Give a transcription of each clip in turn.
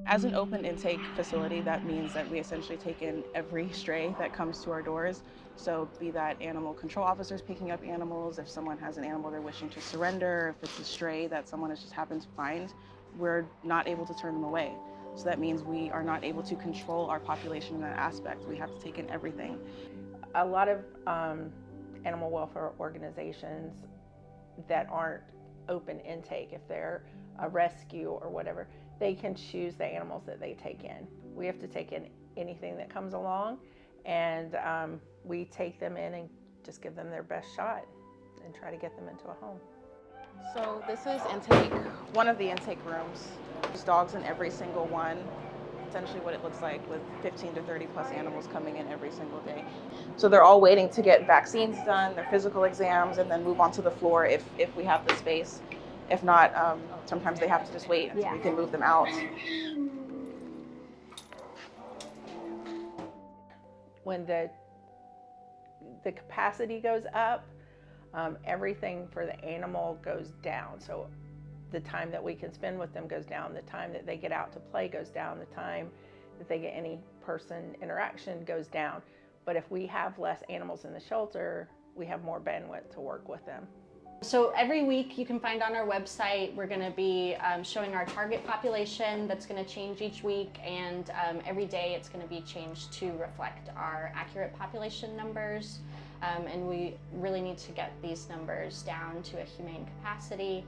As an open intake facility, that means that we essentially take in every stray that comes to our doors. So be that animal control officers picking up animals, if someone has an animal they're wishing to surrender, if it's a stray that someone has just happened to find, we're not able to turn them away. So that means we are not able to control our population in that aspect. We have to take in everything. A lot of animal welfare organizations that aren't open intake, if they're a rescue or whatever, they can choose the animals that they take in. We have to take in anything that comes along, and we take them in and just give them their best shot and try to get them into a home. So this is intake, one of the intake rooms. There's dogs in every single one. Essentially what it looks like, with 15 to 30 plus animals coming in every single day. So they're all waiting to get vaccines done, their physical exams, and then move onto the floor if we have the space. If not, sometimes they have to just wait until we can move them out. When the capacity goes up, everything for the animal goes down. So the time that we can spend with them goes down, the time that they get out to play goes down, the time that they get any person interaction goes down. But if we have less animals in the shelter, we have more bandwidth to work with them. So every week you can find on our website, we're going to be showing our target population that's going to change each week, and every day it's going to be changed to reflect our accurate population numbers. And we really need to get these numbers down to a humane capacity.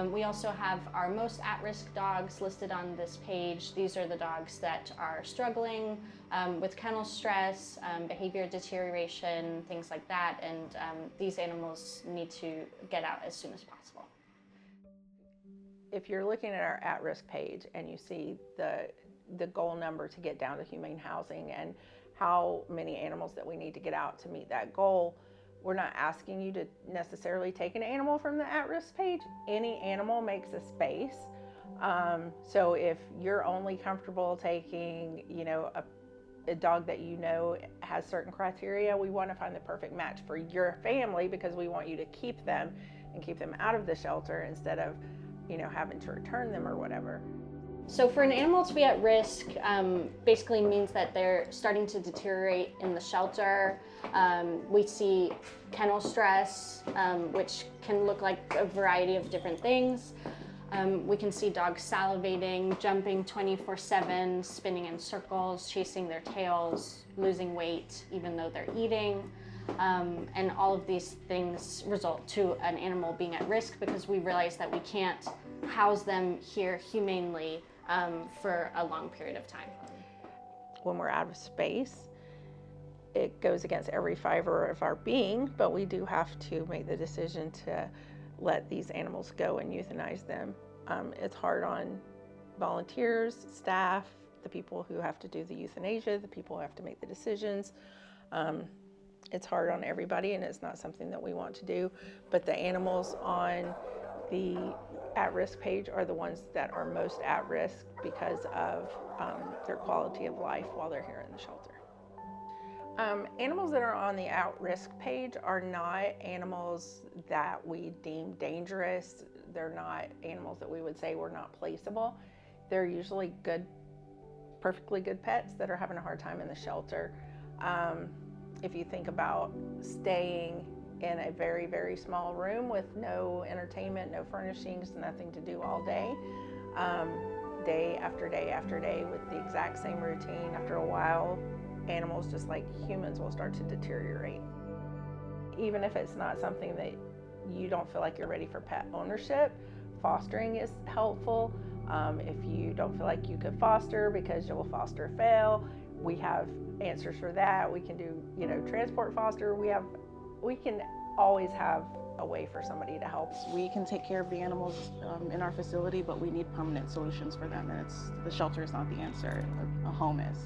We also have our most at-risk dogs listed on this page. These are the dogs that are struggling with kennel stress, behavior deterioration, things like that, and these animals need to get out as soon as possible. If you're looking at our at-risk page and you see the goal number to get down to humane housing and how many animals that we need to get out to meet that goal, we're not asking you to necessarily take an animal from the at-risk page. Any animal makes a space. So if you're only comfortable taking, a dog that has certain criteria, we want to find the perfect match for your family, because we want you to keep them and keep them out of the shelter instead of, having to return them or whatever. So for an animal to be at risk basically means that they're starting to deteriorate in the shelter. We see kennel stress, which can look like a variety of different things. We can see dogs salivating, jumping 24/7, spinning in circles, chasing their tails, losing weight even though they're eating. And all of these things result to an animal being at risk because we realize that we can't house them here humanely for a long period of time. When we're out of space, it goes against every fiber of our being, but we do have to make the decision to let these animals go and euthanize them. It's hard on volunteers, staff, the people who have to do the euthanasia, the people who have to make the decisions. It's hard on everybody, and it's not something that we want to do, but the animals on the at-risk page are the ones that are most at risk because of their quality of life while they're here in the shelter. Animals that are on the at-risk page are not animals that we deem dangerous. They're not animals that we would say were not placeable. They're usually good, perfectly good pets that are having a hard time in the shelter. If you think about staying in a very, very small room with no entertainment, no furnishings, nothing to do all day, day after day after day with the exact same routine, after a while, animals, just like humans, will start to deteriorate. Even if it's not something that you don't feel like you're ready for pet ownership, fostering is helpful. If you don't feel like you could foster because you'll foster fail, we have answers for that. We can do, transport foster. We can always have a way for somebody to help. We can take care of the animals in our facility, but we need permanent solutions for them, and the shelter is not the answer. A home is.